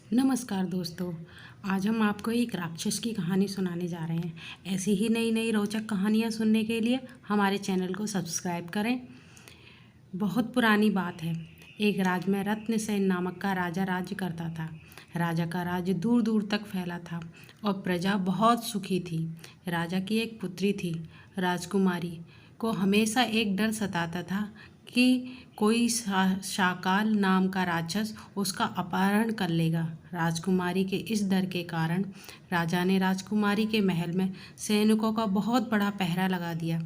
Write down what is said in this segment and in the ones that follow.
नमस्कार दोस्तों। आज हम आपको एक राक्षस की कहानी सुनाने जा रहे हैं। ऐसी ही नई नई रोचक कहानियाँ सुनने के लिए हमारे चैनल को सब्सक्राइब करें। बहुत पुरानी बात है। एक राज्य में रत्नसेन नामक का राजा राज्य करता था। राजा का राज्य दूर दूर तक फैला था और प्रजा बहुत सुखी थी। राजा की एक पुत्री थी, राजकुमारी को हमेशा एक डर सताता था कि कोई शाकाल नाम का राक्षस उसका अपहरण कर लेगा। राजकुमारी के इस डर के कारण राजा ने राजकुमारी के महल में सैनिकों का बहुत बड़ा पहरा लगा दिया।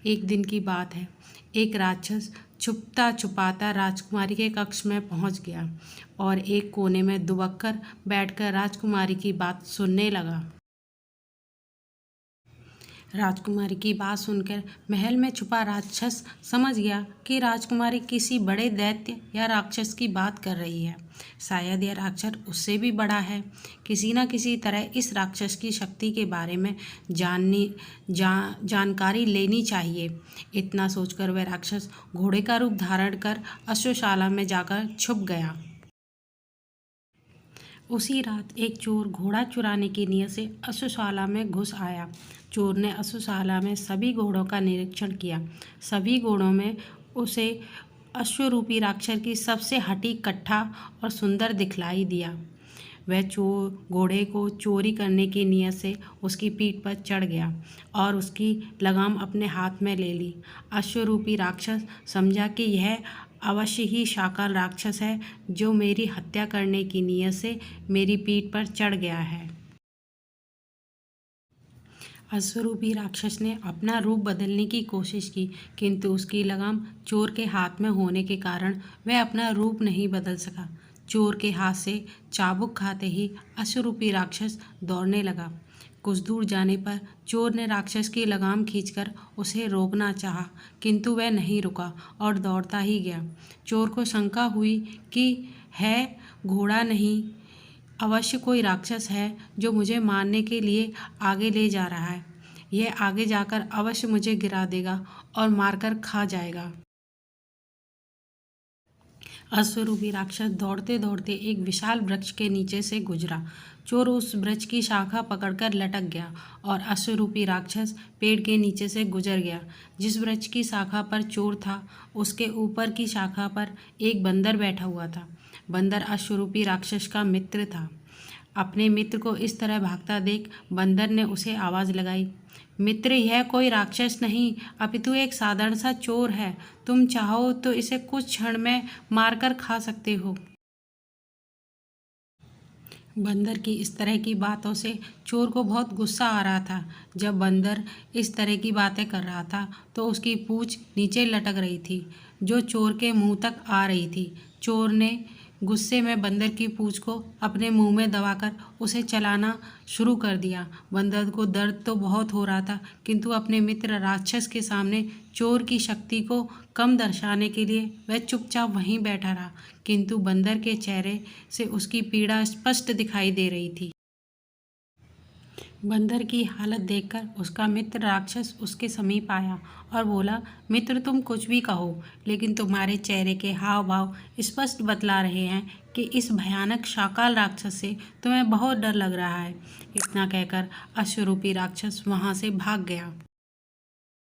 एक दिन की बात है, एक राक्षस छुपता छुपाता राजकुमारी के कक्ष में पहुंच गया और एक कोने में दुबक कर बैठकर राजकुमारी की बात सुनने लगा। राजकुमारी की बात सुनकर महल में छुपा राक्षस समझ गया कि राजकुमारी किसी बड़े दैत्य या राक्षस की बात कर रही है। शायद यह राक्षस उससे भी बड़ा है। किसी न किसी तरह इस राक्षस की शक्ति के बारे में जानकारी लेनी चाहिए। इतना सोचकर वह राक्षस घोड़े का रूप धारण कर अश्वशाला में जाकर छुप गया। उसी रात एक चोर घोड़ा चुराने की नीयत से अश्वशाला में घुस आया। चोर ने अश्वशाला में सभी घोड़ों का निरीक्षण किया। सभी घोड़ों में उसे अश्वरूपी राक्षस की सबसे हठी कट्ठा और सुंदर दिखलाई दिया। वह चोर घोड़े को चोरी करने की नीयत से उसकी पीठ पर चढ़ गया और उसकी लगाम अपने हाथ में ले ली। अश्वरूपी राक्षस समझा कि यह अवश्य ही शाकाल राक्षस है जो मेरी हत्या करने की नीयत से मेरी पीठ पर चढ़ गया है। अश्वरूपी राक्षस ने अपना रूप बदलने की कोशिश की, किंतु उसकी लगाम चोर के हाथ में होने के कारण वह अपना रूप नहीं बदल सका। चोर के हाथ से चाबुक खाते ही अश्वरूपी राक्षस दौड़ने लगा। कुछ दूर जाने पर चोर ने राक्षस की लगाम खींचकर उसे रोकना चाहा, किंतु वह नहीं रुका और दौड़ता ही गया। चोर को शंका हुई कि है घोड़ा नहीं, अवश्य कोई राक्षस है जो मुझे मारने के लिए आगे ले जा रहा है। यह आगे जाकर अवश्य मुझे गिरा देगा और मारकर खा जाएगा। अश्वरूपी राक्षस दौड़ते दौड़ते एक विशाल वृक्ष के नीचे से गुजरा। चोर उस वृक्ष की शाखा पकड़कर लटक गया और अश्वरूपी राक्षस पेड़ के नीचे से गुजर गया। जिस वृक्ष की शाखा पर चोर था, उसके ऊपर की शाखा पर एक बंदर बैठा हुआ था। बंदर अश्वरूपी राक्षस का मित्र था। अपने मित्र को इस तरह भागता देख बंदर ने उसे आवाज़ लगाई, मित्र, यह कोई राक्षस नहीं अपितु एक साधारण सा चोर है। तुम चाहो तो इसे कुछ क्षण में मारकर खा सकते हो। बंदर की इस तरह की बातों से चोर को बहुत गुस्सा आ रहा था। जब बंदर इस तरह की बातें कर रहा था तो उसकी पूंछ नीचे लटक रही थी, जो चोर के मुंह तक आ रही थी। चोर ने गुस्से में बंदर की पूंछ को अपने मुंह में दबाकर उसे चलाना शुरू कर दिया। बंदर को दर्द तो बहुत हो रहा था, किंतु अपने मित्र राक्षस के सामने चोर की शक्ति को कम दर्शाने के लिए वह चुपचाप वहीं बैठा रहा, किंतु बंदर के चेहरे से उसकी पीड़ा स्पष्ट दिखाई दे रही थी। बंदर की हालत देखकर उसका मित्र राक्षस उसके समीप आया और बोला, मित्र, तुम कुछ भी कहो, लेकिन तुम्हारे चेहरे के हाव भाव स्पष्ट बतला रहे हैं कि इस भयानक शाकाल राक्षस से तुम्हें बहुत डर लग रहा है। इतना कहकर अश्वरूपी राक्षस वहां से भाग गया।